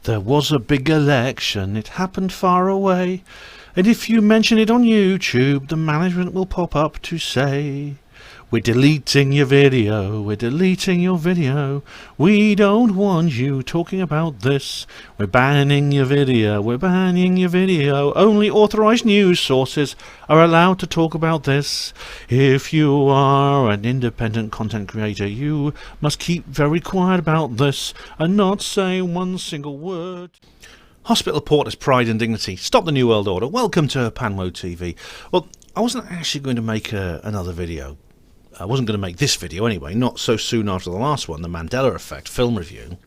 There was a big election, it happened far away, and if you mention it on YouTube, the management will pop up to say, we're deleting your video, we're deleting your video, we don't want you talking about this, we're banning your video, we're banning your video, only authorized news sources are allowed to talk about this. If you are an independent content creator, you must keep very quiet about this and not say one single word. Hospital Porter's Pride and Dignity. Stop the New World Order. Welcome to Panwo TV. Well, I wasn't actually going to make another video. I wasn't going to make this video anyway, not so soon after the last one, the Mandela Effect film review.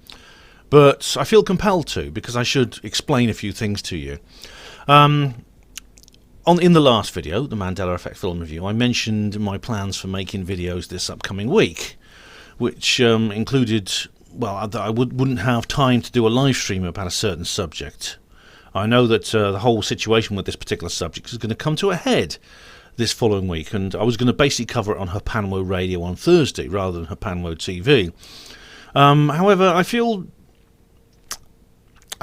But I feel compelled to, because I should explain a few things to you. In the last video, the Mandela Effect film review, I mentioned my plans for making videos this upcoming week, which included, well, I wouldn't have time to do a live stream about a certain subject. I know that the whole situation with this particular subject is going to come to a head this following week, and I was going to basically cover it on Hapanwo Radio on Thursday rather than Hapanwo TV. However, I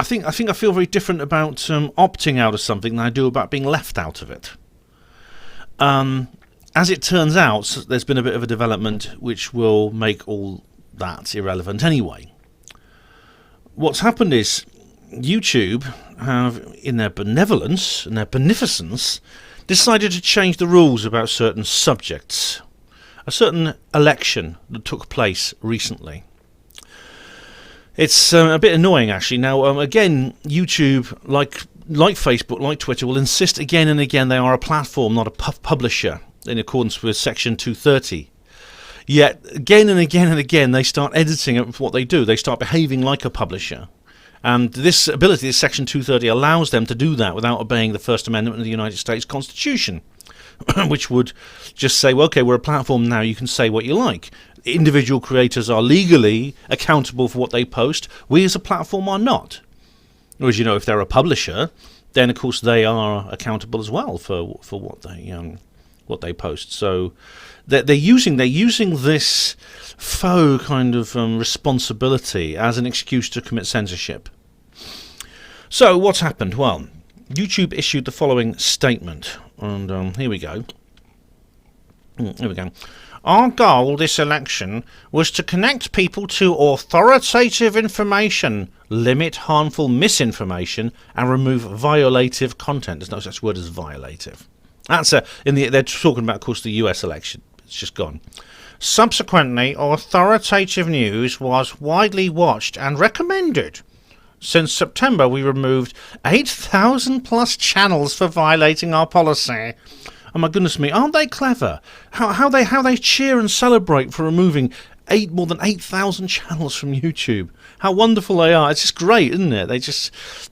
think I feel very different about opting out of something than I do about being left out of it. As it turns out, there's been a bit of a development which will make all that irrelevant anyway. What's happened is YouTube have, in their benevolence and their beneficence, decided to change the rules about certain subjects. A certain election that took place recently. It's a bit annoying, actually. Now, again, YouTube, like Facebook, like Twitter, will insist again and again they are a platform, not a publisher, in accordance with Section 230. Yet, again and again and again, they start editing what they do. They start behaving like a publisher. And this ability, this Section 230, allows them to do that without obeying the First Amendment of the United States Constitution, which would just say, well, okay, we're a platform now, you can say what you like. Individual creators are legally accountable for what they post. We as a platform are not. Whereas, you know, if they're a publisher, then, of course, they are accountable as well for what they post. So they're using this faux kind of responsibility as an excuse to commit censorship. So what's happened? Well, YouTube issued the following statement, and here we go. Our goal this election was to connect people to authoritative information, limit harmful misinformation, and remove violative content. There's no such word as violative. That's they're talking about, of course, the US election. It's just gone. Subsequently, authoritative news was widely watched and recommended. Since September, we removed 8,000 plus channels for violating our policy. Oh my goodness me, aren't they clever? How they cheer and celebrate for removing more than 8,000 channels from YouTube. How wonderful they are. It's just great, isn't it?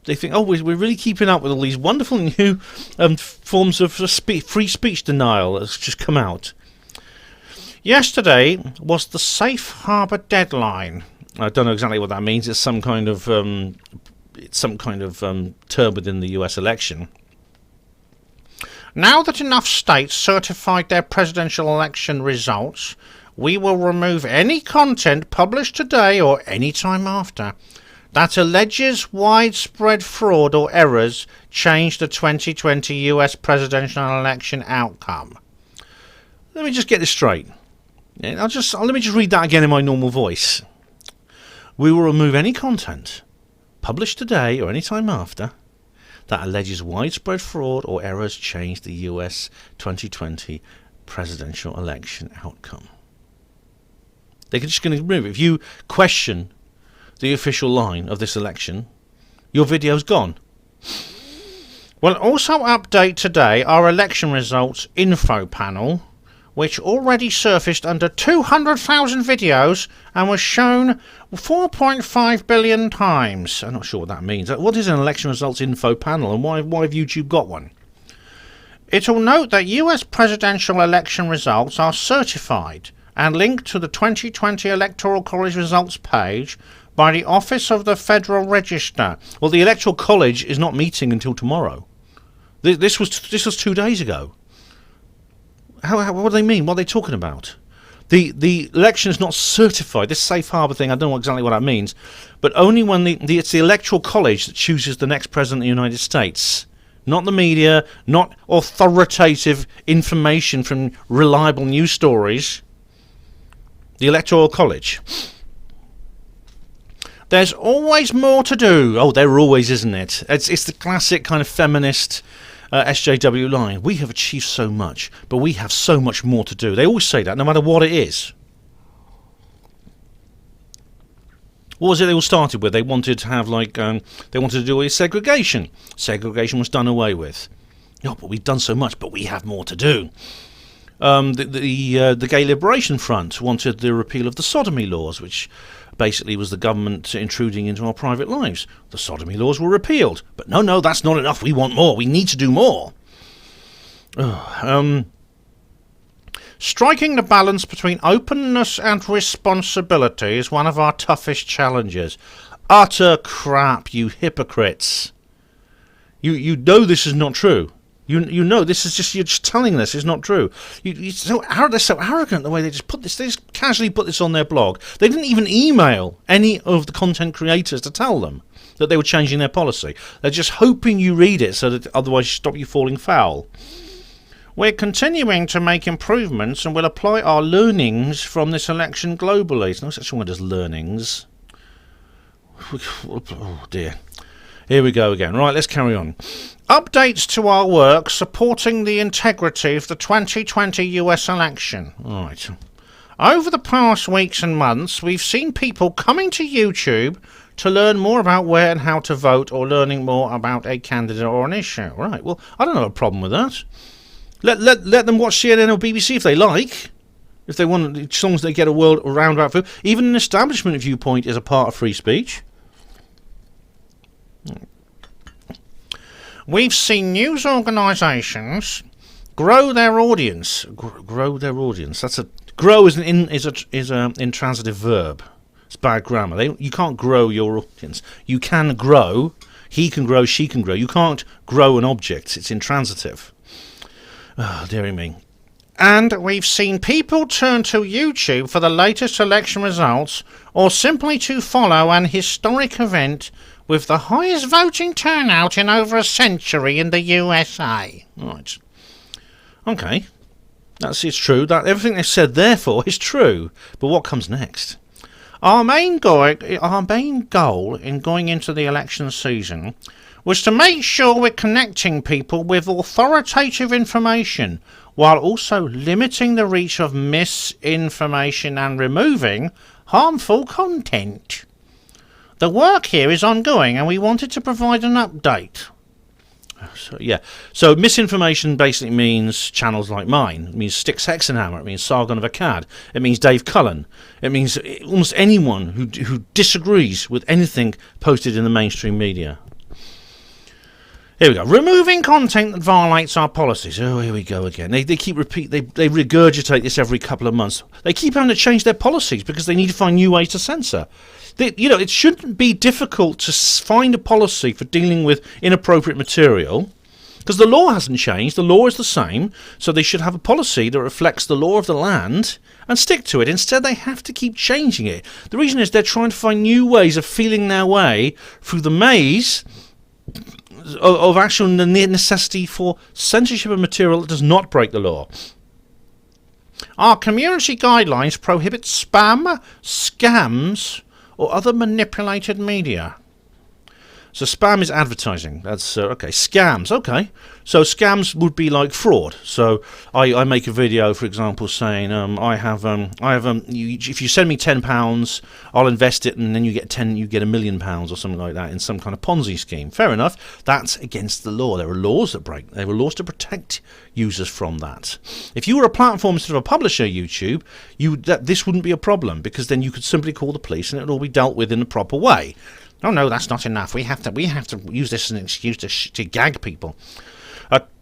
They think, oh, we're really keeping up with all these wonderful new forms of free speech denial that's just come out. Yesterday was the safe harbour deadline. I don't know exactly what that means. It's some kind of term within the US election. Now that enough states certified their presidential election results, we will remove any content published today or any time after that alleges widespread fraud or errors change the 2020 US presidential election outcome. Let me just get this straight. Let me just read that again in my normal voice. We will remove any content published today or any time after that alleges widespread fraud or errors change the US 2020 presidential election outcome. They're just going to remove it. If you question the official line of this election, your video's gone. We'll also update today our election results info panel, which already surfaced under 200,000 videos and was shown 4.5 billion times. I'm not sure what that means. What is an election results info panel, and why have YouTube got one? It'll note that US presidential election results are certified and linked to the 2020 Electoral College results page by the Office of the Federal Register. Well, the Electoral College is not meeting until tomorrow. This was 2 days ago. What do they mean? What are they talking about? The election is not certified. This safe harbour thing, I don't know exactly what that means, but only when it's the Electoral College that chooses the next president of the United States. Not the media, not authoritative information from reliable news stories. The Electoral College. There's always more to do. Oh, there always, isn't it? It's the classic kind of feminist SJW line. We have achieved so much, but we have so much more to do. They always say that, no matter what it is. What was it they all started with? They wanted to have, like, they wanted to do away with segregation. Segregation was done away with. Oh, but we've done so much, but we have more to do. The Gay Liberation Front wanted the repeal of the sodomy laws, which basically was the government intruding into our private lives. The sodomy laws were repealed. But no, that's not enough. We want more. We need to do more. Striking the balance between openness and responsibility is one of our toughest challenges. Utter crap, you hypocrites. You know this is not true. You know this is just, you're just telling this is not true. They're so arrogant the way they just casually put this on their blog. They didn't even email any of the content creators to tell them that they were changing their policy. They're just hoping you read it so that otherwise stop you falling foul. We're continuing to make improvements and will apply our learnings from this election globally. There's no such word as learnings. Oh dear. Here we go again. Right, let's carry on. Updates to our work supporting the integrity of the 2020 US election. Right. Over the past weeks and months, we've seen people coming to YouTube to learn more about where and how to vote, or learning more about a candidate or an issue. Right, well, I don't have a problem with that. Let them watch CNN or BBC if they like. If they want, as long as they get a roundabout view. Even an establishment viewpoint is a part of free speech. We've seen news organisations grow their audience. Grow their audience. Grow is an intransitive verb. It's bad grammar. You can't grow your audience. You can grow. He can grow. She can grow. You can't grow an object. It's intransitive. Oh, dearie me. And we've seen people turn to YouTube for the latest election results, or simply to follow an historic event with the highest voting turnout in over a century in the USA. Right. Okay. It's true. That everything they said therefore is true. But what comes next? Our main goal in going into the election season was to make sure we're connecting people with authoritative information, while also limiting the reach of misinformation and removing harmful content. The work here is ongoing, and we wanted to provide an update. So misinformation basically means channels like mine. It means Styx Hexenhammer. It means Sargon of Akkad. It means Dave Cullen. It means almost anyone who disagrees with anything posted in the mainstream media. Here we go. Removing content that violates our policies. Oh, here we go again. They keep they regurgitate this every couple of months. They keep having to change their policies because they need to find new ways to censor. It shouldn't be difficult to find a policy for dealing with inappropriate material, because the law hasn't changed. The law is the same, so they should have a policy that reflects the law of the land and stick to it. Instead, they have to keep changing it. The reason is they're trying to find new ways of feeling their way through the maze of actual necessity for censorship of material that does not break the law. Our community guidelines prohibit spam, scams, or other manipulated media. So spam is advertising. That's okay. Scams. Okay. So scams would be like fraud. So I make a video, for example, saying if you send me £10, I'll invest it, and then you get £1 million or something like that in some kind of Ponzi scheme. Fair enough. That's against the law. There are laws that break. There are laws to protect users from that. If you were a platform instead of a publisher, YouTube, this wouldn't be a problem, because then you could simply call the police and it would all be dealt with in the proper way. Oh no, that's not enough. We have to use this as an excuse to gag people.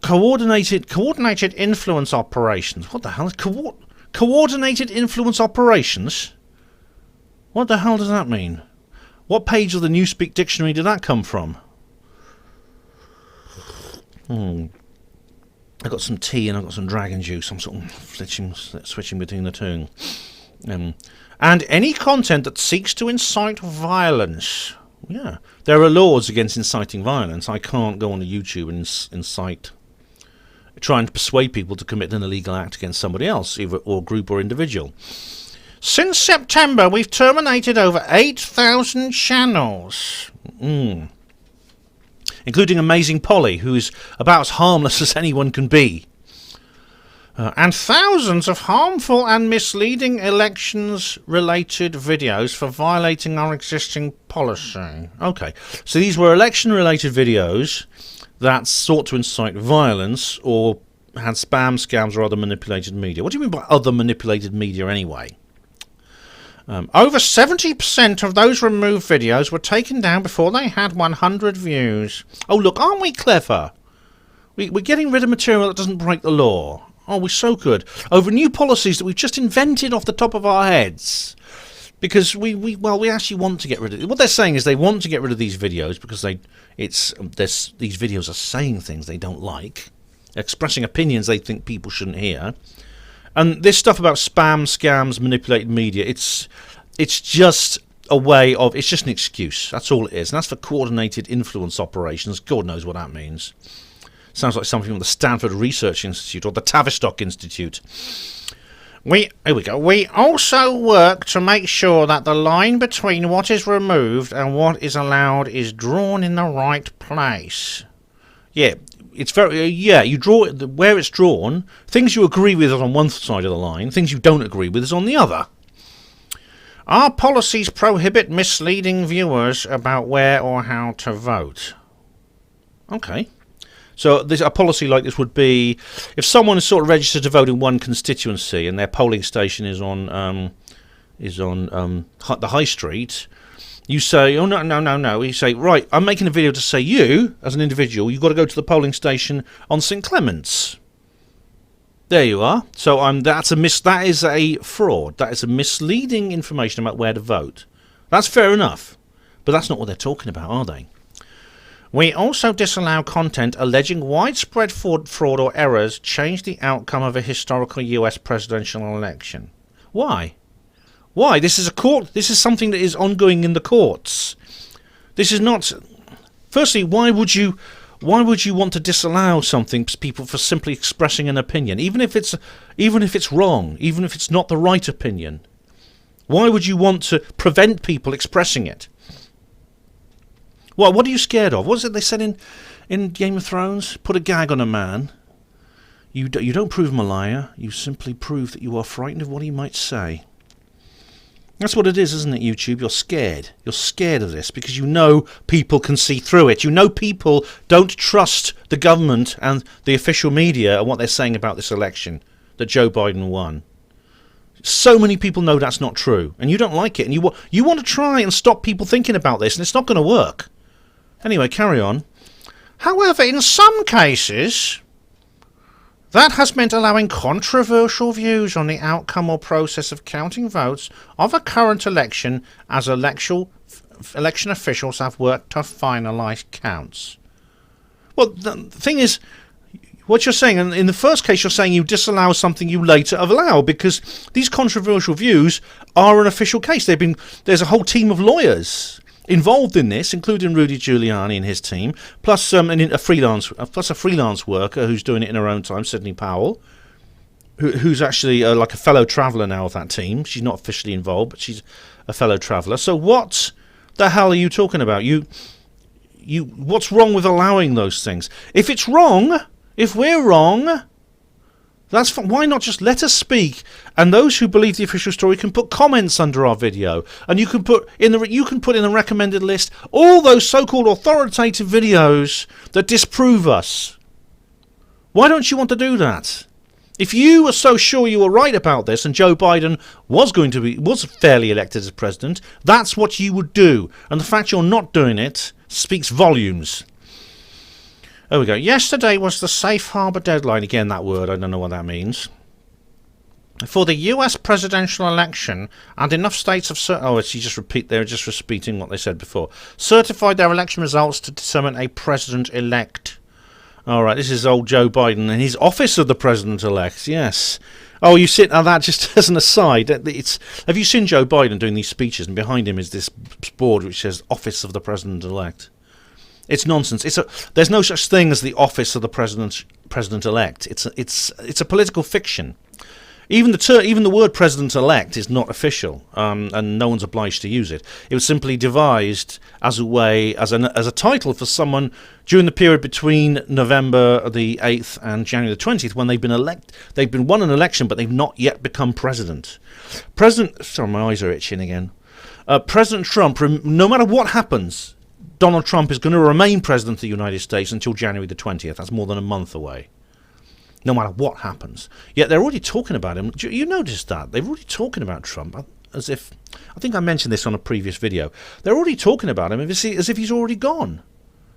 Coordinated influence operations. What the hell is coordinated influence operations? What the hell does that mean? What page of the Newspeak dictionary did that come from? I've got some tea and I've got some dragon juice. I'm sort of switching between the two. And any content that seeks to incite violence. Yeah, there are laws against inciting violence. I can't go on YouTube and try and persuade people to commit an illegal act against somebody else, either or group or individual. Since September, we've terminated over 8,000 channels. Including Amazing Polly, who is about as harmless as anyone can be. And thousands of harmful and misleading elections-related videos for violating our existing policy. Okay, so these were election-related videos that sought to incite violence or had spam, scams, or other manipulated media. What do you mean by other manipulated media anyway? Over 70% of those removed videos were taken down before they had 100 views. Oh, look, aren't we clever? We're getting rid of material that doesn't break the law. Oh, we're so good. Over new policies that we've just invented off the top of our heads. Because we actually want to get rid of it. What they're saying is they want to get rid of these videos because these videos are saying things they don't like, expressing opinions they think people shouldn't hear. And this stuff about spam, scams, manipulated media, it's just a way of, it's just an excuse. That's all it is. And that's for coordinated influence operations. God knows what that means. Sounds like something from the Stanford Research Institute or the Tavistock Institute. Here we go. We also work to make sure that the line between what is removed and what is allowed is drawn in the right place. Yeah. It's very, you draw it where it's drawn. Things you agree with is on one side of the line. Things you don't agree with is on the other. Our policies prohibit misleading viewers about where or how to vote. Okay. So a policy like this would be, if someone is sort of registered to vote in one constituency and their polling station is on the high street, you say, oh, no. You say, right, I'm making a video to say you, as an individual, you've got to go to the polling station on St. Clement's. There you are. So that is a fraud. That is a misleading information about where to vote. That's fair enough. But that's not what they're talking about, are they? We also disallow content alleging widespread fraud or errors change the outcome of a historical US presidential election. Why? Why? This is a court. This is something that is ongoing in the courts. This is not. Firstly, why would you want to disallow something people for simply expressing an opinion, even if it's wrong, even if it's not the right opinion? Why would you want to prevent people expressing it? What are you scared of? What is it they said in Game of Thrones? Put a gag on a man. You don't prove him a liar. You simply prove that you are frightened of what he might say. That's what it is, isn't it, YouTube? You're scared. You're scared of this because you know people can see through it. You know people don't trust the government and the official media and what they're saying about this election, that Joe Biden won. So many people know that's not true, and you don't like it, and you want to try and stop people thinking about this, and it's not going to work. Anyway, carry on. However, in some cases, that has meant allowing controversial views on the outcome or process of counting votes of a current election as election officials have worked to finalise counts. Well, the thing is, what you're saying, and in the first case you're saying you disallow something you later allow, because these controversial views are an official case. There's a whole team of lawyers involved in this, including Rudy Giuliani and his team, plus a freelance worker who's doing it in her own time, Sidney Powell, who's actually like a fellow traveller now of that team. She's not officially involved, but she's a fellow traveller. So what the hell are you talking about? What's wrong with allowing those things? If it's wrong, if we're wrong, why not just let us speak, and those who believe the official story can put comments under our video, and you can put in the recommended list all those so-called authoritative videos that disprove us. Why don't you want to do that? If you were so sure you were right about this and Joe Biden was fairly elected as president, that's what you would do, and the fact you're not doing it speaks volumes. There we go. Yesterday was the safe harbour deadline. Again, that word, I don't know what that means. For the US presidential election, and enough states have... they're just repeating what they said before. Certified their election results to determine a president-elect. All right, this is old Joe Biden and his office of the president-elect. Yes. Oh, you sit. Now that just as an aside. Have you seen Joe Biden doing these speeches? And behind him is this board which says "Office of the President-elect." It's nonsense. There's no such thing as the office of the president-elect. It's a political fiction. Even the word president-elect is not official, and no one's obliged to use it. It was simply devised as a title for someone during the period between November the 8th and January the 20th, when they've been won an election, but they've not yet become president. Sorry, my eyes are itching again. President Trump, no matter what happens, Donald Trump is going to remain president of the United States until January the 20th. That's more than a month away. No matter what happens. Yet they're already talking about him. You noticed that? They're already talking about Trump as if... I think I mentioned this on a previous video. They're already talking about him as if he's already gone.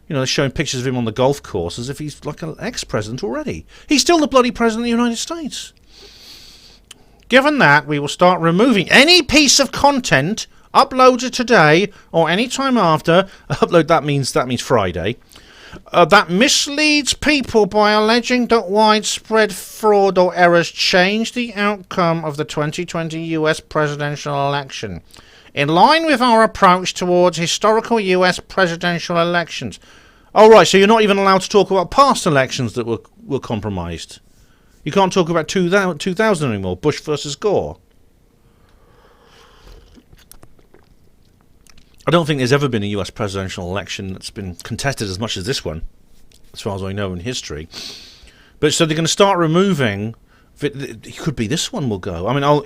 You know, they're showing pictures of him on the golf course as if he's like an ex-president already. He's still the bloody president of the United States. Given that, we will start removing any piece of content uploaded today or any time after. Upload, that means Friday. That misleads people by alleging that widespread fraud or errors changed the outcome of the 2020 US presidential election. In line with our approach towards historical US presidential elections. Oh, right, so you're not even allowed to talk about past elections that were compromised. You can't talk about 2000 anymore, Bush versus Gore. I don't think there's ever been a US presidential election that's been contested as much as this one, as far as I know in history. But so they're going to start removing... It could be this one will go. I mean, I'll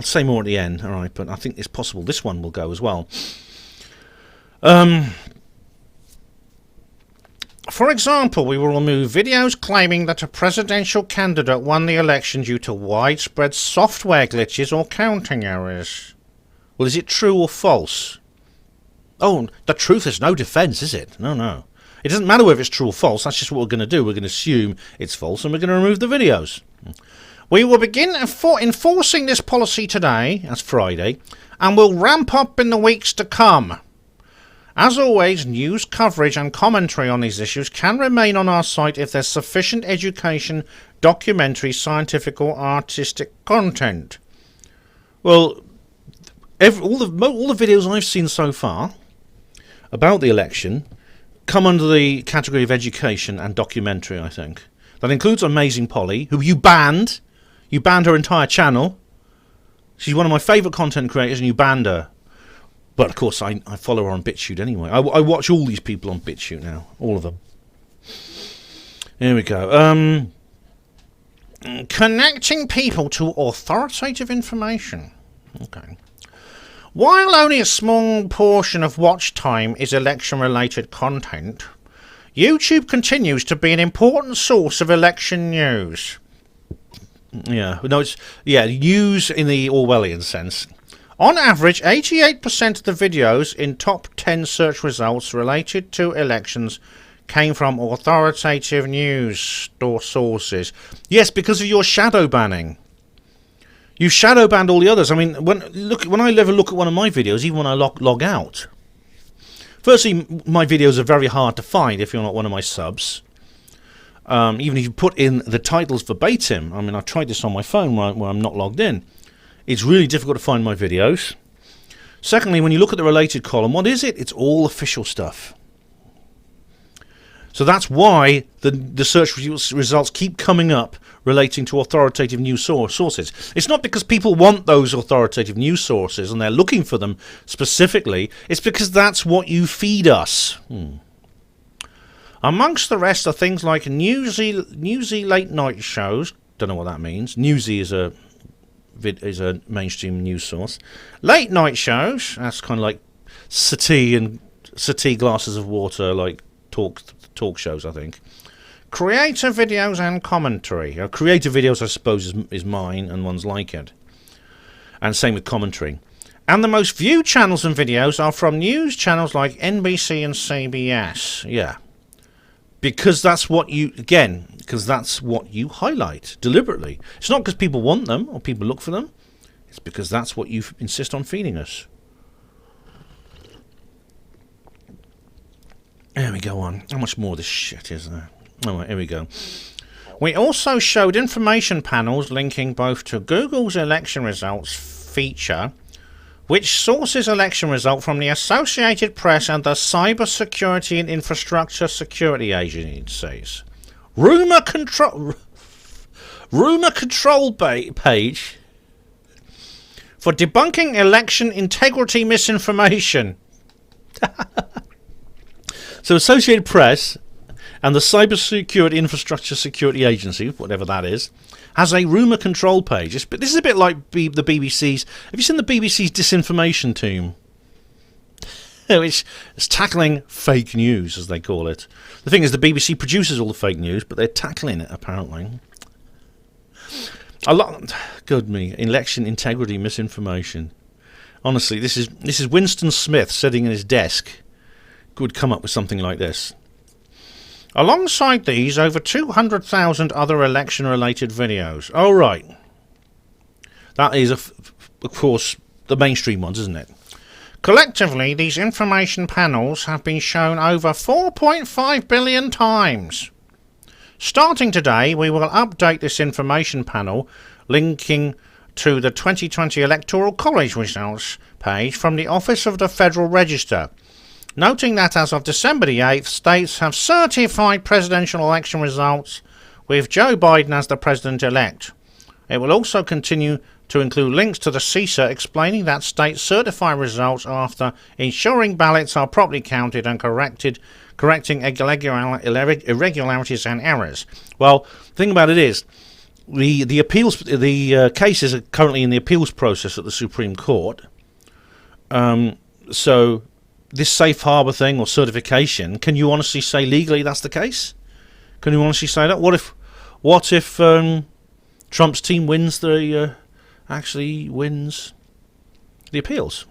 say more at the end, all right, but I think it's possible this one will go as well. For example, we will remove videos claiming that a presidential candidate won the election due to widespread software glitches or counting errors. Well, is it true or false? Oh, the truth is no defence, is it? No. It doesn't matter whether it's true or false. That's just what we're going to do. We're going to assume it's false and we're going to remove the videos. We will begin enforcing this policy today, that's Friday, and will ramp up in the weeks to come. As always, news coverage and commentary on these issues can remain on our site if there's sufficient education, documentary, scientific or artistic content. Well, all the videos I've seen so far about the election come under the category of education and documentary, I think. That includes Amazing Polly, who you banned. You banned her entire channel. She's one of my favourite content creators and you banned her. But, of course, I follow her on BitChute anyway. I watch all these people on BitChute now. All of them. Here we go. Connecting people to authoritative information. Okay. While only a small portion of watch time is election-related content, YouTube continues to be an important source of election news. Yeah, no, it's news in the Orwellian sense. On average, 88% of the videos in top 10 search results related to elections came from authoritative news sources. Yes, because of your shadow banning. You shadow banned all the others. I mean, when I ever look at one of my videos, even when I log out. Firstly, my videos are very hard to find if you're not one of my subs. Even if you put in the titles verbatim. I mean, I've tried this on my phone where I'm not logged in. It's really difficult to find my videos. Secondly, when you look at the related column, what is it? It's all official stuff. So that's why the search results keep coming up relating to authoritative news sources. It's not because people want those authoritative news sources and they're looking for them specifically. It's because that's what you feed us. Amongst the rest are things like newsy late night shows. Don't know what that means. Newsy is a mainstream news source. Late night shows. That's kind of like settee glasses of water, like talk shows, I think. Creator videos and commentary. Creator videos, I suppose, is mine and ones like it. And same with commentary. And the most viewed channels and videos are from news channels like NBC and CBS. Yeah. Because that's what you highlight deliberately. It's not because people want them or people look for them. It's because that's what you insist on feeding us. There we go on. How much more of this shit is there? Oh, here we go. We also showed information panels linking both to Google's election results feature, which sources election result from the Associated Press and the Cyber Security and Infrastructure Security Agencies. Rumor control page for debunking election integrity misinformation. So Associated Press and the Cyber Security Infrastructure Security Agency, whatever that is, has a rumour control page. This is a bit like the BBC's... Have you seen the BBC's disinformation team? Which is tackling fake news, as they call it. The thing is, the BBC produces all the fake news, but they're tackling it, apparently. God me, election integrity misinformation. Honestly, this is Winston Smith sitting at his desk. Would come up with something like this. Alongside these, over 200,000 other election-related videos. Oh, right. That is, of course, the mainstream ones, isn't it? Collectively, these information panels have been shown over 4.5 billion times. Starting today, we will update this information panel linking to the 2020 Electoral College results page from the Office of the Federal Register, noting that as of December the 8th, states have certified presidential election results with Joe Biden as the president-elect. It will also continue to include links to the CISA explaining that states certify results after ensuring ballots are properly counted and correcting irregularities and errors. Well, the thing about it is, the cases are currently in the appeals process at the Supreme Court. So this safe harbour thing or certification, can you honestly say legally that's the case? Can you honestly say that? What if Trump's team wins actually wins the appeals?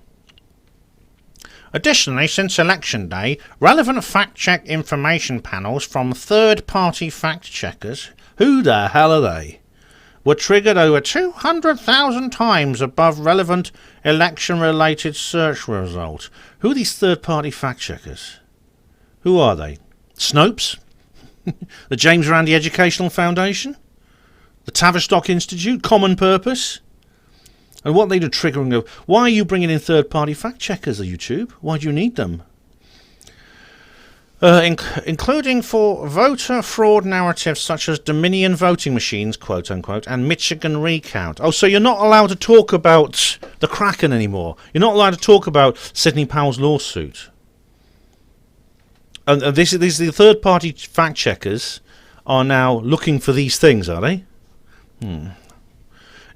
Additionally, since Election Day, relevant fact-check information panels from third-party fact-checkers, who the hell are they, were triggered over 200,000 times above relevant election-related search results. Who are these third-party fact-checkers? Who are they? Snopes? The James Randi Educational Foundation? The Tavistock Institute? Common Purpose? And what they do triggering of... Why are you bringing in third-party fact-checkers, YouTube? Why do you need them? Including for voter fraud narratives such as Dominion voting machines, quote-unquote, and Michigan recount. Oh, so you're not allowed to talk about the Kraken anymore. You're not allowed to talk about Sidney Powell's lawsuit. And these the third-party fact-checkers are now looking for these things, are they?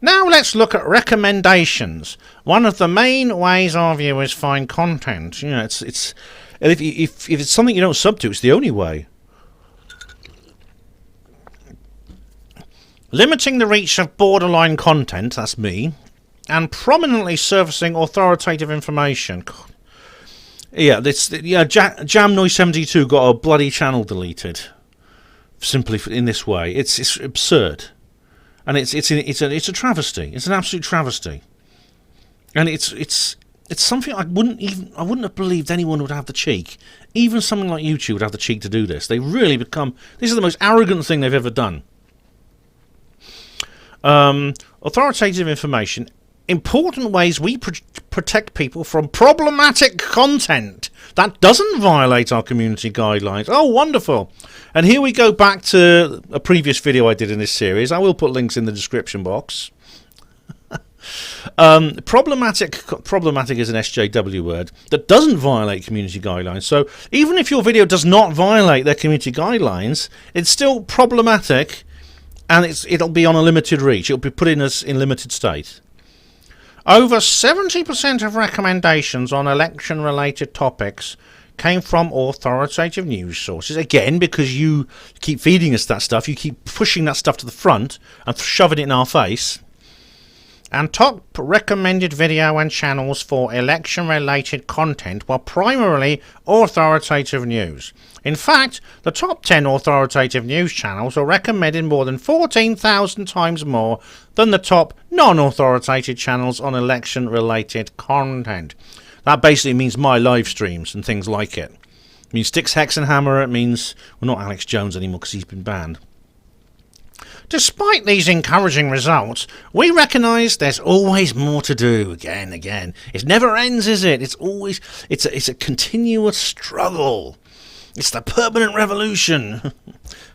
Now let's look at recommendations. One of the main ways our viewers find content. You know, it's and if it's something you don't sub to, it's the only way. Limiting the reach of borderline content, that's me, and prominently surfacing authoritative information. Yeah, Jam Noise 72 got a bloody channel deleted, simply in this way. It's absurd, and it's a travesty. It's an absolute travesty, and it's something I wouldn't have believed anyone would have the cheek. Even something like YouTube would have the cheek to do this. They really become... This is the most arrogant thing they've ever done. Authoritative information. Important ways we protect people from problematic content that doesn't violate our community guidelines. Oh, wonderful. And here we go back to a previous video I did in this series. I will put links in the description box. Problematic is an SJW word that doesn't violate community guidelines. So even if your video does not violate their community guidelines, it's still problematic, and it'll be on a limited reach. It'll be put in as in limited state. Over 70% of recommendations on election-related topics came from authoritative news sources. Again, because you keep feeding us that stuff, you keep pushing that stuff to the front and shoving it in our face. And top recommended video and channels for election-related content were primarily authoritative news. In fact, the top 10 authoritative news channels were recommended more than 14,000 times more than the top non-authoritative channels on election-related content. That basically means my live streams and things like it. It means Styx Hexenhammer. It means, well, not Alex Jones anymore because he's been banned. Despite these encouraging results, we recognise there's always more to do. Again. It never ends, is it? It's a continuous struggle. It's the permanent revolution.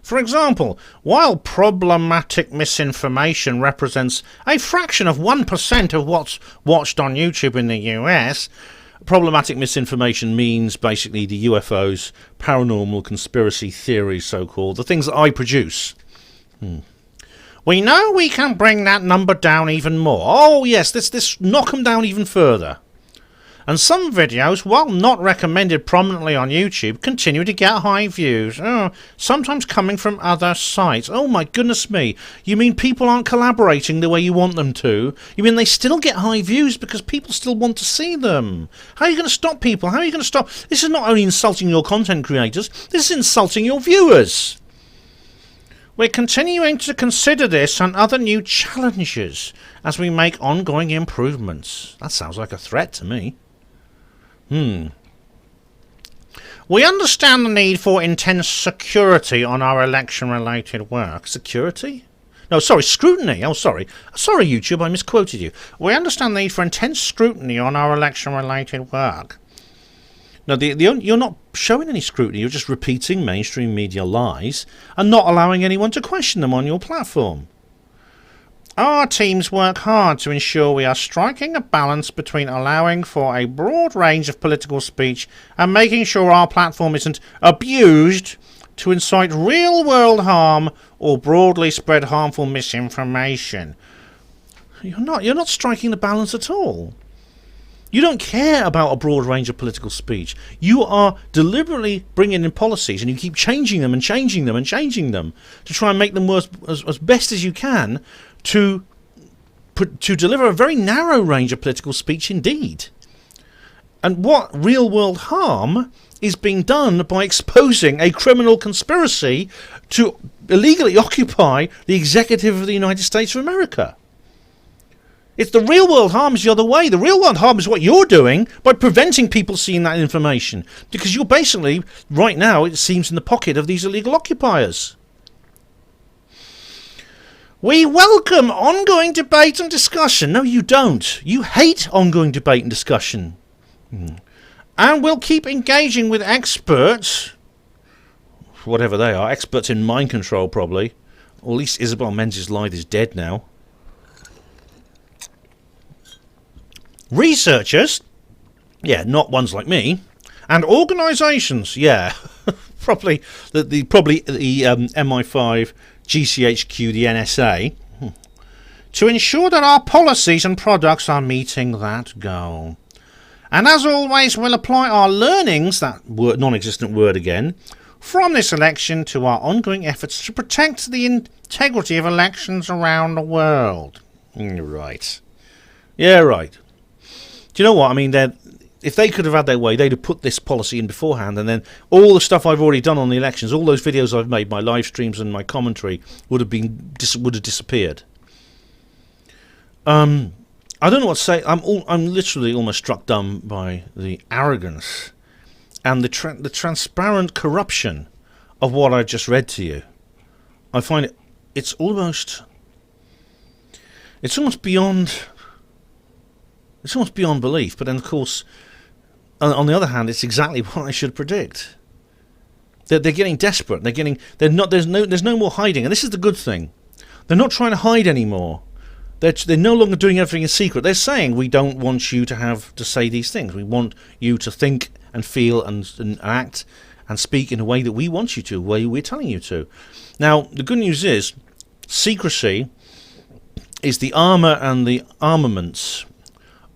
For example, while problematic misinformation represents a fraction of 1% of what's watched on YouTube in the US, problematic misinformation means basically the UFOs, paranormal conspiracy theories, so-called, the things that I produce. We know we can bring that number down even more. Oh yes, let's knock them down even further. And some videos, while not recommended prominently on YouTube, continue to get high views. Sometimes coming from other sites. Oh my goodness me. You mean people aren't collaborating the way you want them to? You mean they still get high views because people still want to see them? How are you going to stop people? How are you going to stop? This is not only insulting your content creators, this is insulting your viewers. We're continuing to consider this and other new challenges as we make ongoing improvements. That sounds like a threat to me. We understand the need for intense security on our election-related work. Security? No, sorry, scrutiny. Oh, sorry. Sorry, YouTube, I misquoted you. We understand the need for intense scrutiny on our election-related work. No, you're not showing any scrutiny. You're just repeating mainstream media lies and not allowing anyone to question them on your platform. Our teams work hard to ensure we are striking a balance between allowing for a broad range of political speech and making sure our platform isn't abused to incite real-world harm or broadly spread harmful misinformation. You're not striking the balance at all. You don't care about a broad range of political speech. You are deliberately bringing in policies and you keep changing them and changing them and changing them to try and make them work as best as you can to deliver a very narrow range of political speech indeed. And what real-world harm is being done by exposing a criminal conspiracy to illegally occupy the executive of the United States of America. It's the real world harm is the other way. The real world harm is what you're doing by preventing people seeing that information. Because you're basically, right now, it seems, in the pocket of these illegal occupiers. We welcome ongoing debate and discussion. No, you don't. You hate ongoing debate and discussion. And we'll keep engaging with experts, whatever they are, experts in mind control probably. Or at least Isabel Menzies-Lythe is dead now. Researchers, yeah, not ones like me, and organisations, yeah, probably the MI5, GCHQ, the NSA, to ensure that our policies and products are meeting that goal. And as always, we'll apply our learnings, that word, non-existent word again, from this election to our ongoing efforts to protect the integrity of elections around the world. Right. Yeah, right. Do you know what? I mean, if they could have had their way, they'd have put this policy in beforehand, and then all the stuff I've already done on the elections, all those videos I've made, my live streams and my commentary, would have disappeared. I don't know what to say. I'm literally almost struck dumb by the arrogance and the transparent corruption of what I just read to you. I find it's almost beyond. It's almost beyond belief, but then, of course, on the other hand, it's exactly what I should predict. They're getting desperate. There's no more hiding, and this is the good thing. They're not trying to hide anymore. They're no longer doing everything in secret. They're saying, we don't want you to have to say these things. We want you to think and feel and act and speak in a way that we want you to, the way we're telling you to. Now, the good news is, secrecy is the armour and the armaments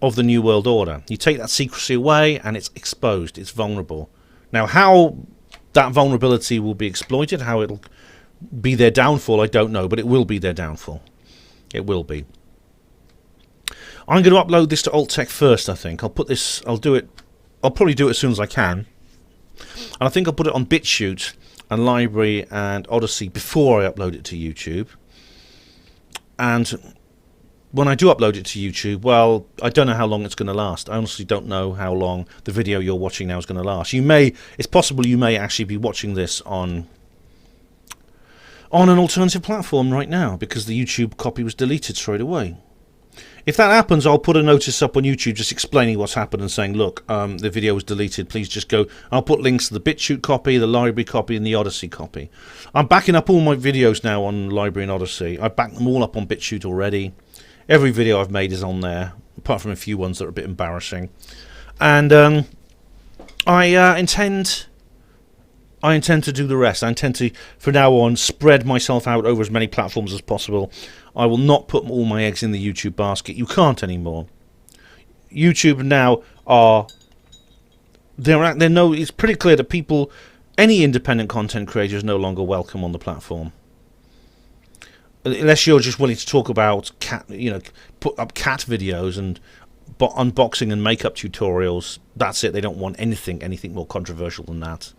of the New World Order. You take that secrecy away and it's exposed, it's vulnerable. Now, how that vulnerability will be exploited, how it'll be their downfall, I don't know, but it will be their downfall. It will be. I'm going to upload this to AltTech first, I think. I'll probably do it as soon as I can. And I think I'll put it on BitChute and Library and Odyssey before I upload it to YouTube. And when I do upload it to YouTube, well, I don't know how long it's going to last. I honestly don't know how long the video you're watching now is going to last. It's possible you may actually be watching this on an alternative platform right now because the YouTube copy was deleted straight away. If that happens, I'll put a notice up on YouTube just explaining what's happened and saying, look, the video was deleted, please just go. I'll put links to the BitChute copy, the library copy, and the Odyssey copy. I'm backing up all my videos now on library and Odyssey. I backed them all up on BitChute already. Every video I've made is on there, apart from a few ones that are a bit embarrassing. And I intend to do the rest. I intend to, from now on, spread myself out over as many platforms as possible. I will not put all my eggs in the YouTube basket. You can't anymore. YouTube now it's pretty clear that any independent content creator is no longer welcome on the platform. Unless you're just willing to talk about put up cat videos and unboxing and makeup tutorials. That's it. They don't want anything more controversial than that.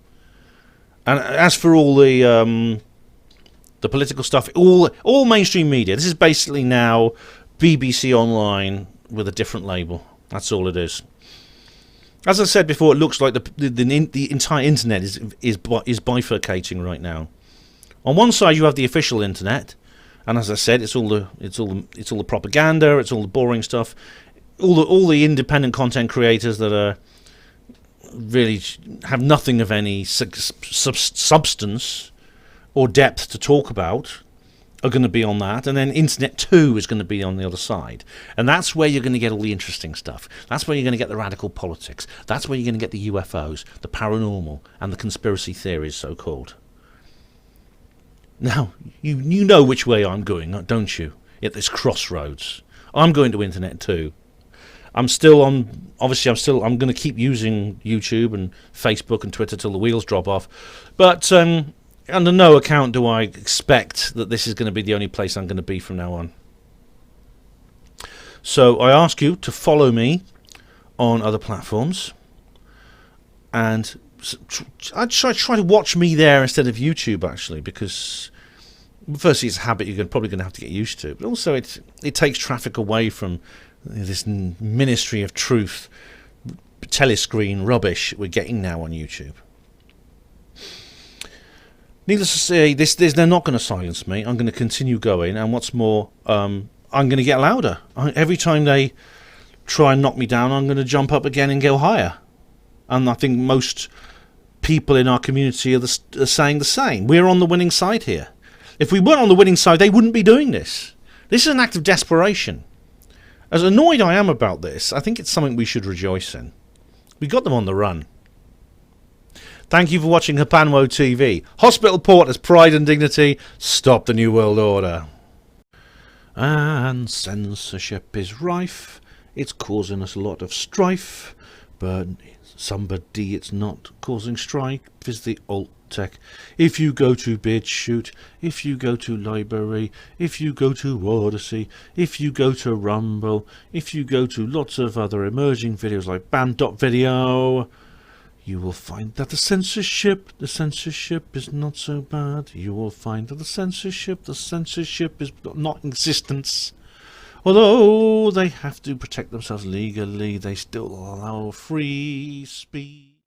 And as for all the political stuff, all mainstream media, this is basically now BBC Online with a different label. That's all it is. As I said before, it looks like the entire internet is bifurcating right now. On one side, you have the official internet. And as I said, it's all the propaganda, it's all the boring stuff, all the independent content creators that are really have nothing of any substance or depth to talk about are going to be on that, and then Internet 2 is going to be on the other side, and that's where you're going to get all the interesting stuff. That's where you're going to get the radical politics. That's where you're going to get the UFOs, the paranormal, and the conspiracy theories, so-called. Now, you know which way I'm going, don't you? At this crossroads. I'm going to Internet 2. I'm going to keep using YouTube and Facebook and Twitter till the wheels drop off. But under no account do I expect that this is going to be the only place I'm going to be from now on. So I ask you to follow me on other platforms. And I try to watch me there instead of YouTube, actually, because firstly it's a habit you're probably going to have to get used to, but also it takes traffic away from this ministry of truth telescreen rubbish we're getting now on YouTube. Needless to say, they're not going to silence me. I'm going to continue going, and what's more, I'm going to get louder. Every time they try and knock me down, I'm going to jump up again and go higher. And I think most people in our community are saying the same. We're on the winning side here. If we weren't on the winning side, they wouldn't be doing this. This is an act of desperation. As annoyed I am about this, I think it's something we should rejoice in. We got them on the run. Thank you for watching Hapanwo TV. Hospital Port as pride and dignity. Stop the New World Order. And censorship is rife. It's causing us a lot of strife. But somebody it's not causing strife is the alt tech. If you go to BitChute, if you go to library, if you go to Odyssey, if you go to Rumble, if you go to lots of other emerging videos like Bam.video, you will find that the censorship is not so bad. You will find that the censorship is not in existence. Although they have to protect themselves legally, they still allow free speech.